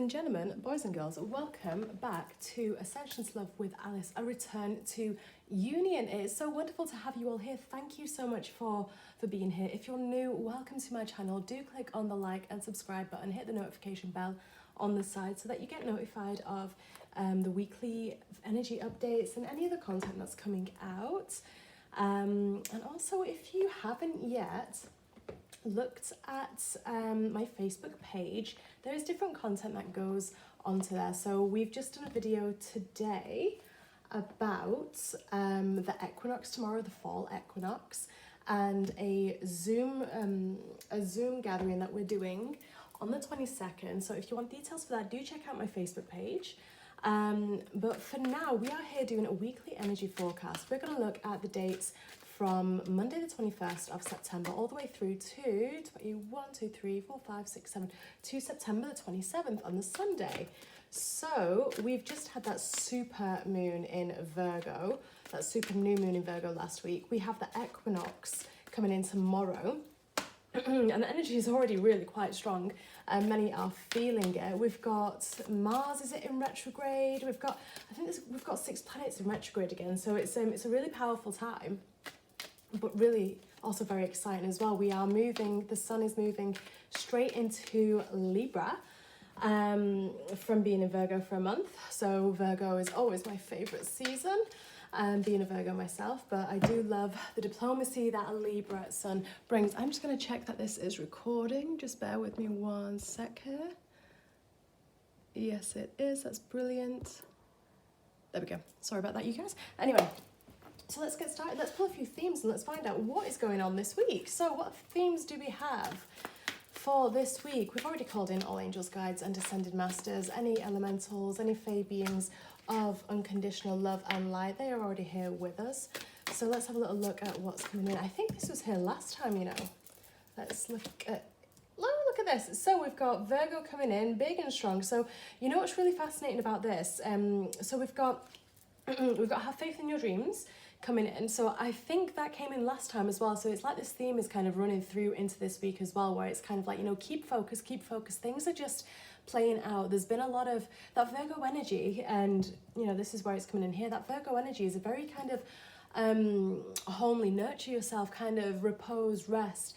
and gentlemen, boys and girls, welcome back to Ascension's Love with Alice, a return to union. It is so wonderful to have you all here. Thank you so much for being here. If you're new, welcome to my channel. Do click on the like and subscribe button, hit the notification bell on the side so that you get notified of the weekly energy updates and any other content that's coming out. And also, if you haven't yet looked at my Facebook page, there's different content that goes onto there. So we've just done a video today about the equinox tomorrow, the fall equinox, and a Zoom gathering that we're doing on the 22nd. So if you want details for that, do check out my Facebook page. But for now, we are here doing a weekly energy forecast. We're going to look at the dates from Monday the 21st of September all the way through to 2 September the 27th on the Sunday. So we've just had that super moon in Virgo, that super new moon in Virgo last week. We have the equinox coming in tomorrow. And the energy is already really quite strong, and many are feeling it. We've got Mars, is it in retrograde? We've got 6 planets in retrograde again, so it's a really powerful time, but really also very exciting as well. We are moving, the sun is moving straight into Libra, from being in Virgo for a month. So Virgo is always my favorite season. Being a Virgo myself, but I do love the diplomacy that a Libra sun brings. I'm just going to check that this is recording. Just bear with me one sec here. Yes, it is. That's brilliant. There we go. Sorry about that, you guys. Anyway, so let's get started. Let's pull a few themes and let's find out what is going on this week. So what themes do we have for this week? We've already called in all angels, guides, and descended masters, any elementals, any fae beings of unconditional love and light. They are already here with us. So let's have a little look at what's coming in. I think this was here last time, you know. Let's look at this. So we've got Virgo coming in big and strong. So you know what's really fascinating about this? So we've got have faith in your dreams coming in. So I think that came in last time as well. So it's like this theme is kind of running through into this week as well, where it's kind of like, you know, keep focus. Things are just playing out. There's been a lot of that Virgo energy, and you know, this is where it's coming in here. That Virgo energy is a very kind of homely, nurture yourself, kind of repose, rest,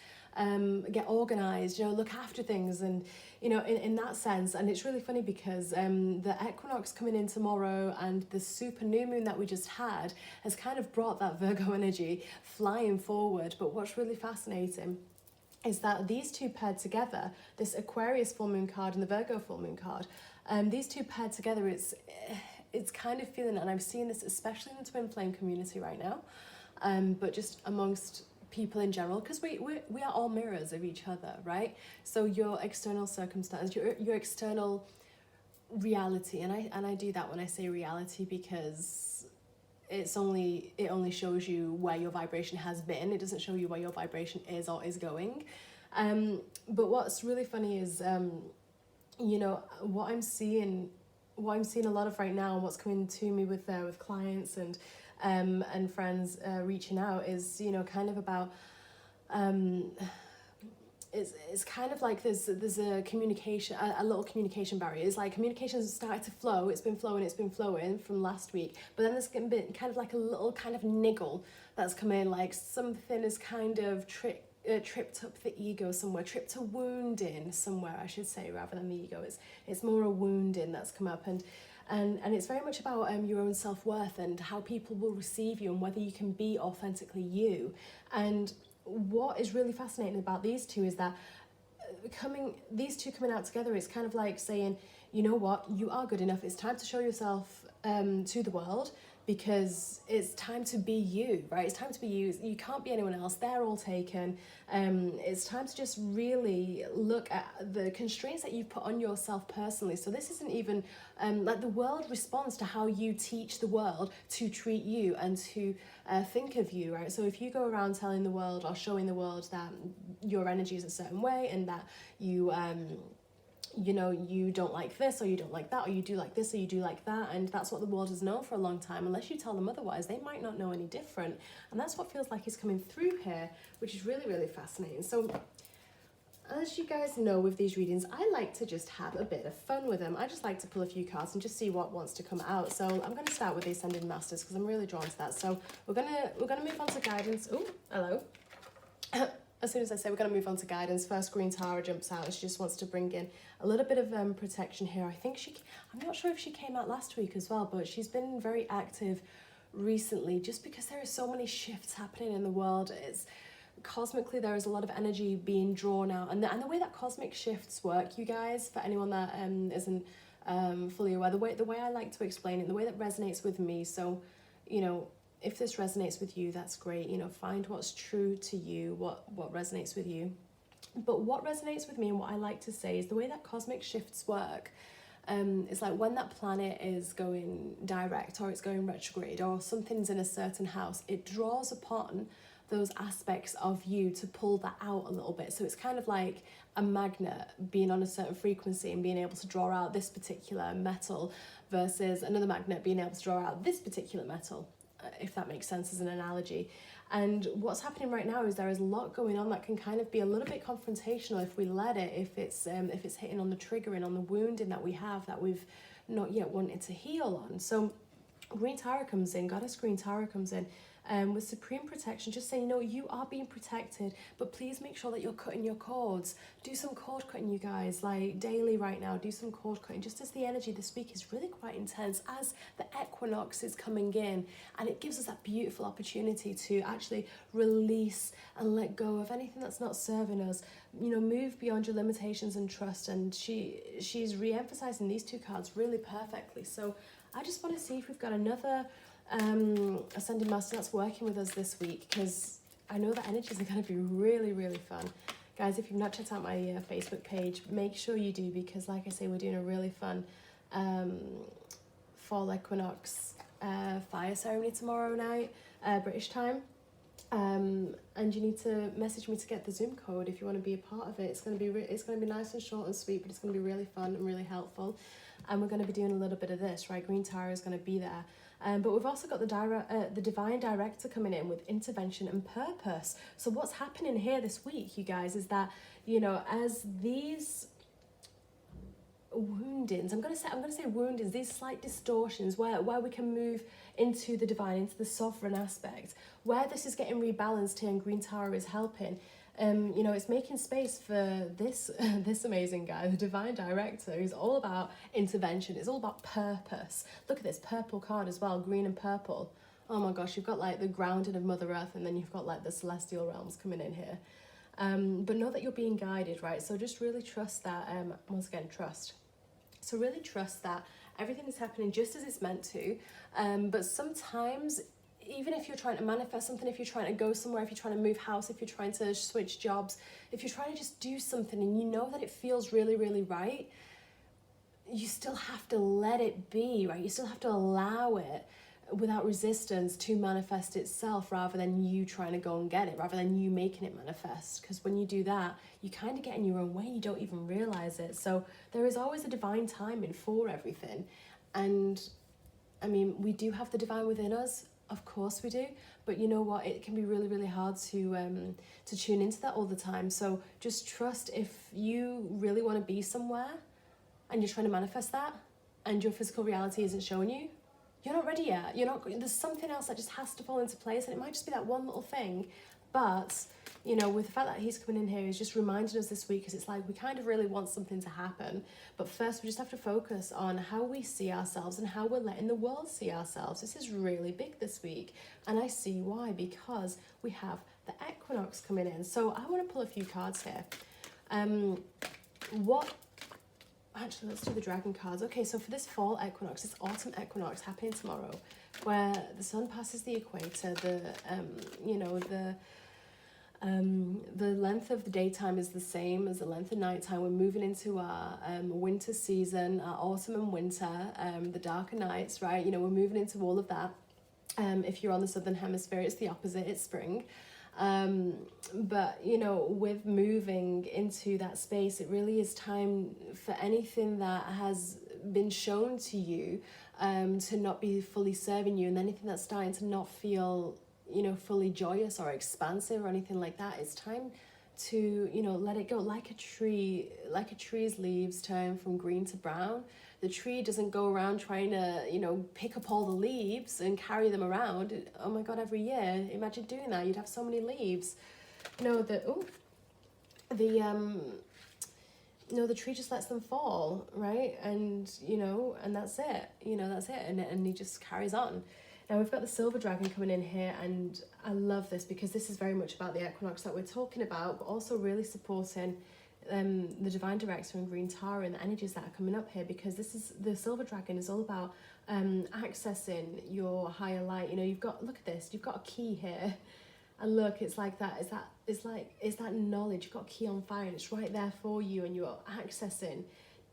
get organized, you know, look after things, and you know, in that sense. And it's really funny because the equinox coming in tomorrow and the super new moon that we just had has kind of brought that Virgo energy flying forward. But what's really fascinating is that these two paired together, this Aquarius full moon card and the Virgo full moon card, these two paired together, it's kind of feeling, and I'm seeing this especially in the twin flame community right now, but just amongst people in general, because we are all mirrors of each other, right? So your external circumstance, your external reality, and I do that when I say reality, because it only shows you where your vibration has been. It doesn't show you where your vibration is or is going. But what's really funny is, you know, what I'm seeing a lot of right now, and what's coming to me with clients and friends reaching out is, you know, kind of about it's kind of like there's a communication, a little communication barrier. It's like communication's started to flow. It's been flowing from last week, but then there's been kind of like a little kind of niggle that's come in, like something is kind of tripped up the ego somewhere, tripped a wound in somewhere, I should say, rather than the ego. It's more a wounding that's come up, and it's very much about your own self-worth and how people will receive you and whether you can be authentically you. And what is really fascinating about these two is that these two coming out together is kind of like saying, you know what, you are good enough. It's time to show yourself to the world, because it's time to be you, right? It's time to be you. You can't be anyone else. They're all taken. It's time to just really look at the constraints that you've put on yourself personally. So this isn't even like the world responds to how you teach the world to treat you and to think of you, right? So if you go around telling the world or showing the world that your energy is a certain way, and that you you know, you don't like this or you don't like that, or you do like this or you do like that, and that's what the world has known for a long time. Unless you tell them otherwise, they might not know any different. And that's what feels like is coming through here, which is really, really fascinating. So as you guys know with these readings, I like to just have a bit of fun with them. I just like to pull a few cards and just see what wants to come out. So I'm going to start with the Ascended Masters because I'm really drawn to that. So we're gonna move on to guidance. Oh, hello. As soon as I say we're going to move on to guidance, first Green Tara jumps out and she just wants to bring in a little bit of protection here. I think I'm not sure if she came out last week as well, but she's been very active recently just because there are so many shifts happening in the world. It's cosmically there is a lot of energy being drawn out, and the way that cosmic shifts work, you guys, for anyone that isn't fully aware, the way I like to explain it, the way that resonates with me. So, you know, if this resonates with you, that's great. You know, find what's true to you, what resonates with you. But what resonates with me and what I like to say is the way that cosmic shifts work. It's like when that planet is going direct or it's going retrograde or something's in a certain house, it draws upon those aspects of you to pull that out a little bit. So it's kind of like a magnet being on a certain frequency and being able to draw out this particular metal versus another magnet being able to draw out this particular metal, if that makes sense as an analogy. And what's happening right now is there is a lot going on that can kind of be a little bit confrontational if we let it, if it's hitting on the triggering, on the wounding that we have that we've not yet wanted to heal on. So Green Tara comes in, Goddess Green Tara comes in with supreme protection, just saying, you know, you are being protected, but please make sure that you're cutting your cords. Do some cord cutting, you guys, like daily right now. Do some cord cutting, just as the energy this week is really quite intense as the equinox is coming in, and it gives us that beautiful opportunity to actually release and let go of anything that's not serving us. You know, move beyond your limitations and trust. And she's re-emphasizing these two cards really perfectly. So I just want to see if we've got another Ascended Master that's working with us this week, because I know the energies are going to be really, really fun. Guys, if you've not checked out my Facebook page, make sure you do, because like I say, we're doing a really fun fall equinox fire ceremony tomorrow night, British time. And you need to message me to get the Zoom code if you want to be a part of it. It's going to be nice and short and sweet, but it's going to be really fun and really helpful. And we're going to be doing a little bit of this, right? Green Tara is going to be there. But we've also got the Divine Director coming in with intervention and purpose. So what's happening here this week, you guys, is that, you know, as these woundings, I'm gonna say woundings, these slight distortions where we can move into the divine, into the sovereign aspect, where this is getting rebalanced here and Green Tara is helping. You know, it's making space for this this amazing guy, the Divine Director, who's all about intervention. It's all about purpose. Look at this purple card as well, green and purple. Oh my gosh, you've got like the grounding of Mother Earth, and then you've got like the Celestial Realms coming in here. But know that you're being guided, right? So just really trust that, once again, trust. So really trust that everything is happening just as it's meant to. But sometimes, even if you're trying to manifest something, if you're trying to go somewhere, if you're trying to move house, if you're trying to switch jobs, if you're trying to just do something and you know that it feels really, really right, you still have to let it be, right? You still have to allow it without resistance to manifest itself, rather than you trying to go and get it, rather than you making it manifest. Because when you do that, you kind of get in your own way, you don't even realize it. So there is always a divine timing for everything. And I mean, we do have the divine within us, of course we do, but you know what, it can be really, really hard to tune into that all the time. So just trust, if you really want to be somewhere and you're trying to manifest that and your physical reality isn't showing you, you're not ready yet. There's something else that just has to fall into place, and it might just be that one little thing. But, you know, with the fact that he's coming in here, he's just reminding us this week, because it's like we kind of really want something to happen. But first, we just have to focus on how we see ourselves and how we're letting the world see ourselves. This is really big this week, and I see why, because we have the equinox coming in. So I want to pull a few cards here. Actually, let's do the dragon cards. Okay, so for this fall equinox, this autumn equinox happening tomorrow, where the sun passes the equator, the length of the daytime is the same as the length of nighttime. We're moving into our winter season, our autumn and winter, the darker nights, right? You know, we're moving into all of that. If you're on the southern hemisphere, it's the opposite, it's spring. But, you know, with moving into that space, it really is time for anything that has been shown to you to not be fully serving you, and anything that's starting to not feel, you know, fully joyous or expansive or anything like that. It's time to, you know, let it go. Like a tree's leaves turn from green to brown. The tree doesn't go around trying to, you know, pick up all the leaves and carry them around. Oh my God, every year, imagine doing that. You'd have so many leaves. No, the tree just lets them fall, right? And, you know, and that's it. You know, that's it. And he just carries on. Now we've got the silver dragon coming in here, and I love this because this is very much about the equinox that we're talking about, but also really supporting the divine director and green Tara and the energies that are coming up here, because this is, the silver dragon is all about accessing your higher light. You know, you've got, look at this, you've got a key here, and look, it's like that, it's that knowledge. You've got a key on fire and it's right there for you, and you're accessing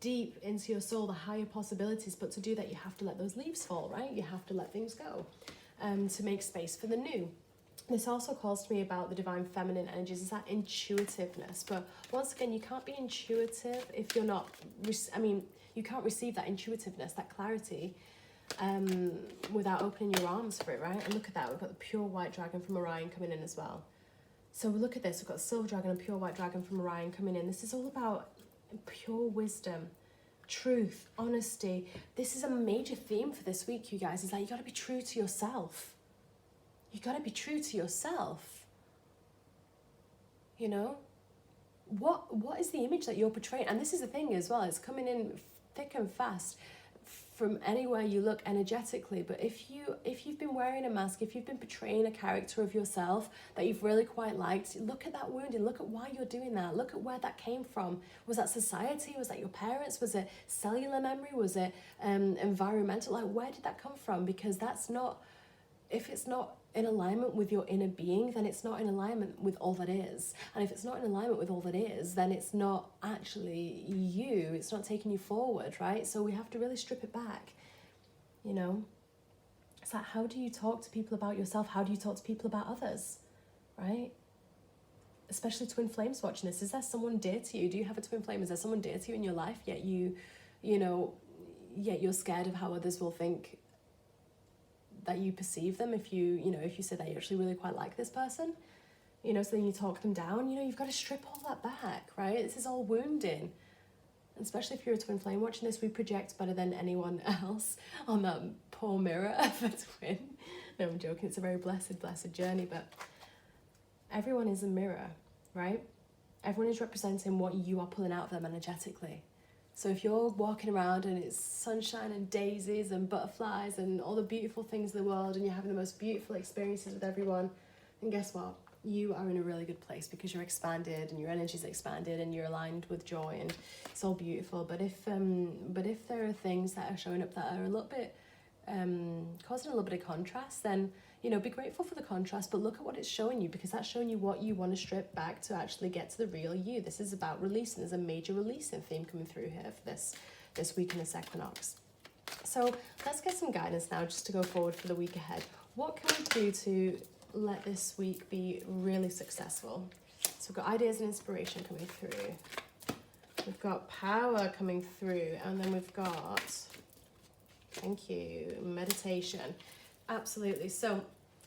deep into your soul the higher possibilities. But to do that, you have to let those leaves fall, right? You have to let things go to make space for the new. This also calls to me about the divine feminine energies, is that intuitiveness. But once again, you can't be intuitive if you're not, you can't receive that intuitiveness, that clarity, without opening your arms for it, right? And look at that, we've got the pure white dragon from Orion coming in as well. So look at this, we've got the silver dragon and pure white dragon from Orion coming in. This is all about pure wisdom, truth, honesty. This is a major theme for this week, you guys, is that you got to be true to yourself. You got to be true to yourself. You know, what is the image that you're portraying? And this is the thing as well, it's coming in thick and fast from anywhere you look energetically. But if you've been wearing a mask, if you've been portraying a character of yourself that you've really quite liked, look at that wound and look at why you're doing that. Look at where that came from. Was that society? Was that your parents? Was it cellular memory? Was it environmental? Like, where did that come from? Because that's not, if it's not in alignment with your inner being, then it's not in alignment with all that is. And if it's not in alignment with all that is, then it's not actually you. It's not taking you forward, right? So we have to really strip it back, you know? It's like, how do you talk to people about yourself? How do you talk to people about others, right? Especially twin flames watching this. Is there someone dear to you? Do you have a twin flame? Is there someone dear to you in your life, yet yet you're scared of how others will think that you perceive them if you say that you actually really quite like this person, you know, so then you talk them down. You know, you've got to strip all that back, right? This is all wounding. And especially if you're a twin flame watching this, we project better than anyone else on that poor mirror of a twin. No, I'm joking, it's a very blessed journey, but everyone is a mirror, right? Everyone is representing what you are pulling out of them energetically. So if you're walking around and it's sunshine and daisies and butterflies and all the beautiful things in the world, and you're having the most beautiful experiences with everyone, then guess what? You are in a really good place because you're expanded and your energy's expanded and you're aligned with joy, and it's all beautiful. But if there are things that are showing up that are a little bit causing a little bit of contrast, then, you know, be grateful for the contrast, but look at what it's showing you, because that's showing you what you want to strip back to actually get to the real you. This is about releasing. There's a major releasing theme coming through here for this week in this equinox. So let's get some guidance now just to go forward for the week ahead. What can we do to let this week be really successful? So we've got ideas and inspiration coming through. We've got power coming through, and then we've got, thank you, meditation. Absolutely. So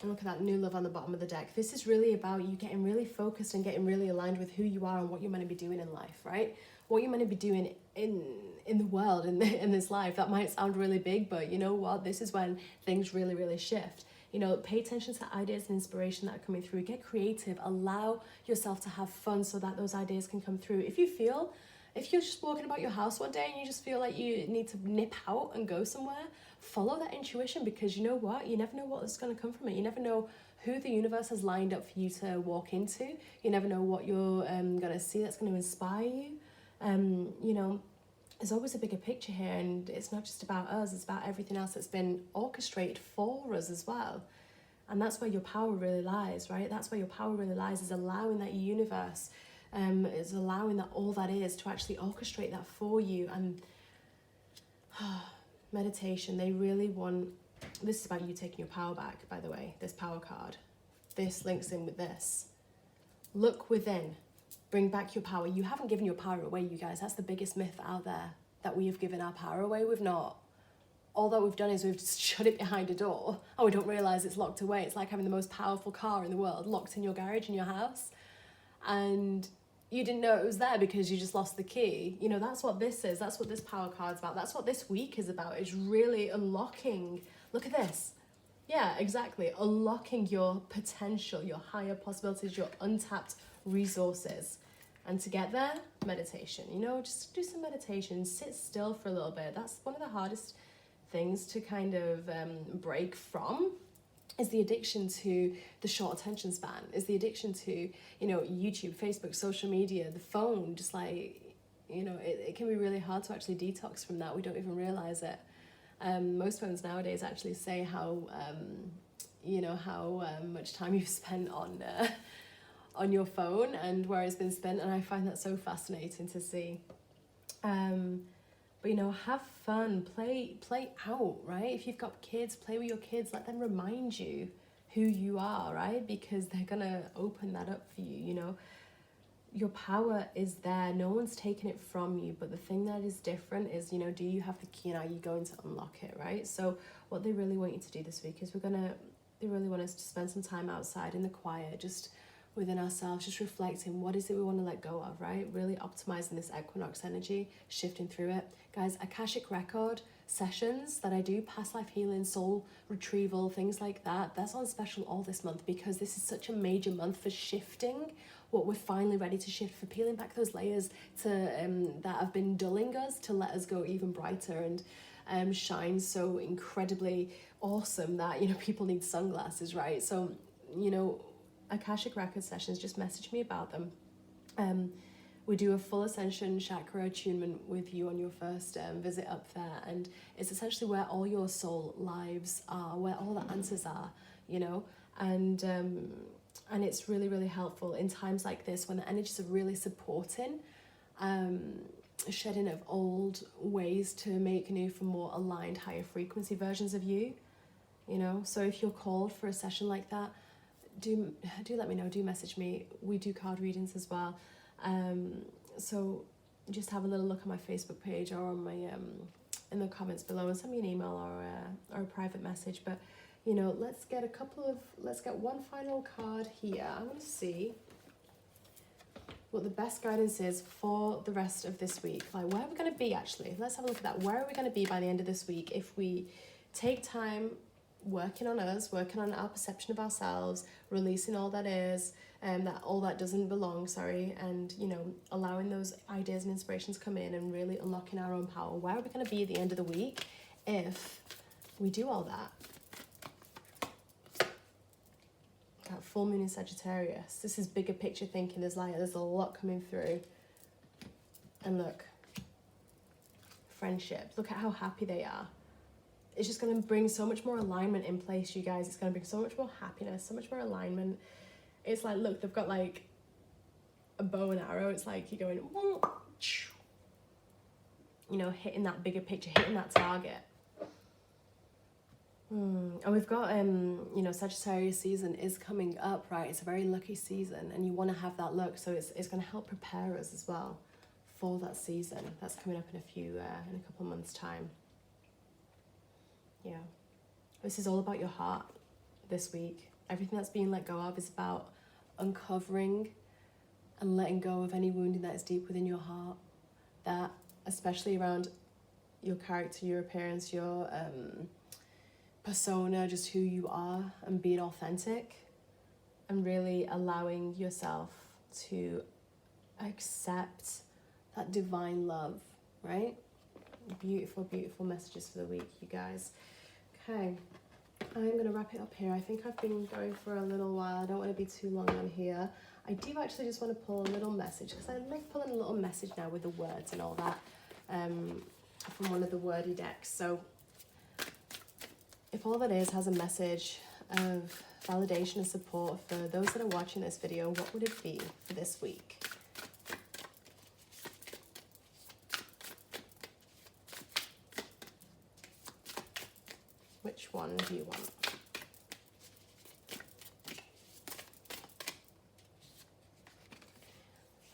look at that new love on the bottom of the deck. This is really about you getting really focused and getting really aligned with who you are and what you're meant to be doing in life, right? What you're meant to be doing in the world, in this life. That might sound really big, but you know what? This is when things really, really shift. You know, pay attention to the ideas and inspiration that are coming through. Get creative. Allow yourself to have fun so that those ideas can come through. If you're just walking about your house one day and you just feel like you need to nip out and go somewhere, follow that intuition, because you know what? You never know what's going to come from it. You never know who the universe has lined up for you to walk into. You never know what you're going to see that's going to inspire you. You know, there's always a bigger picture here, and it's not just about us, it's about everything else that's been orchestrated for us as well. And that's where your power really lies, right? That's where your power really lies, is allowing that universe, is allowing that all that is to actually orchestrate that for you. And meditation, they really want, this is about you taking your power back, by the way, this power card. This links in with this. Look within. Bring back your power. You haven't given your power away, you guys. That's the biggest myth out there, that we have given our power away. We've not. All that we've done is we've just shut it behind a door and we don't realise it's locked away. It's like having the most powerful car in the world locked in your garage in your house. and you didn't know it was there because you just lost the key. You know, that's what this is. That's what this power card's about. That's what this week is about. It's really unlocking. Look at this. Yeah, exactly. Unlocking your potential, your higher possibilities, your untapped resources. And to get there, meditation. You know, just do some meditation. Sit still for a little bit. That's one of the hardest things to kind of break from, is the addiction to the short attention span, is the addiction to, you know, YouTube, Facebook, social media, the phone. Just like, you know, it can be really hard to actually detox from that. We don't even realize it. Most phones nowadays actually say how, you know, how much time you've spent on your phone and where it's been spent, and I find that so fascinating to see. But, you know, have fun, play out, right? If you've got kids, play with your kids, let them remind you who you are, right? Because they're gonna open that up for you, you know. Your power is there, no one's taking it from you, but the thing that is different is, you know, do you have the key and are you going to unlock it, right? So what they really want you to do this week is they really want us to spend some time outside in the quiet, just within ourselves, just reflecting what is it we want to let go of, right? Really optimizing this equinox energy, shifting through it. Guys, Akashic record sessions that I do, past life healing, soul retrieval, things like that, that's on special all this month because this is such a major month for shifting what we're finally ready to shift, for peeling back those layers to that have been dulling us, to let us go even brighter and shine so incredibly awesome that, you know, people need sunglasses, right? So, you know, Akashic record sessions, just message me about them. We do a full Ascension chakra attunement with you on your first visit up there, and it's essentially where all your soul lives are, where all the answers are, you know, and it's really, really helpful in times like this when the energies are really supporting shedding of old ways to make new for more aligned, higher frequency versions of you, you know. So if you're called for a session like that, do let me know, do message me. We do card readings as well, so just have a little look on my Facebook page or on my in the comments below and send me an email or a private message. But, you know, let's get one final card here. I want to see what the best guidance is for the rest of this week. Like, where are we going to be actually? Let's have a look at that. Where are we going to be by the end of this week if we take time working on us, working on our perception of ourselves, releasing all that is, that all that doesn't belong, and, you know, allowing those ideas and inspirations come in and really unlocking our own power. Where are we going to be at the end of the week if we do all that? That full moon in Sagittarius. This is bigger picture thinking. There's a lot coming through. And look, friendship. Look at how happy they are. It's just going to bring so much more alignment in place, you guys. It's going to bring so much more happiness, so much more alignment. It's like, look, they've got like a bow and arrow. It's like you're going, you know, hitting that bigger picture, hitting that target. And we've got, you know, Sagittarius season is coming up, right? It's a very lucky season and you want to have that look. So it's going to help prepare us as well for that season. That's coming up in a couple of months' time. Yeah, this is all about your heart this week. Everything that's being let go of is about uncovering and letting go of any wounding that is deep within your heart, that especially around your character, your appearance, your persona, just who you are, and being authentic and really allowing yourself to accept that divine love, right? Beautiful, beautiful messages for the week, you guys. Okay, I'm going to wrap it up here. I think I've been going for a little while. I don't want to be too long on here. I do actually just want to pull a little message, because I like pulling a little message now with the words and all that from one of the wordy decks. So if all that is has a message of validation and support for those that are watching this video, what would it be for this week? Which one do you want?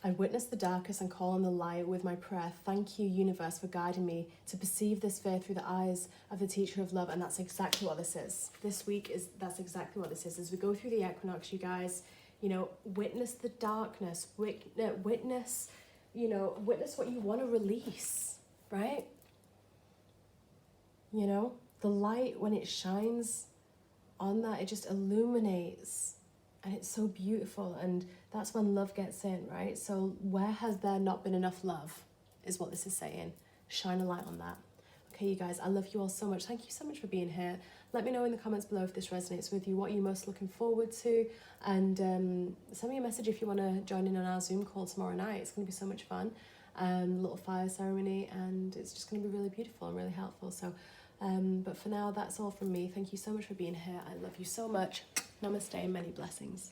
I witness the darkest and call on the light with my prayer. Thank you, universe, for guiding me to perceive this fear through the eyes of the teacher of love. And that's exactly what this is. This week that's exactly what this is. As we go through the equinox, you guys, You know, witness the darkness, witness, you know, witness what you want to release, right? You know, the light, when it shines on that, it just illuminates, and it's so beautiful, and that's when love gets in, right? So where has there not been enough love is what this is saying. Shine a light on that. Okay, you guys, I love you all so much. Thank you so much for being here. Let me know in the comments below if this resonates with you, what you're most looking forward to, and send me a message if you want to join in on our Zoom call tomorrow night. It's going to be so much fun. Little fire ceremony, and it's just going to be really beautiful and really helpful. So, but for now, that's all from me. Thank you so much for being here. I love you so much. Namaste and many blessings.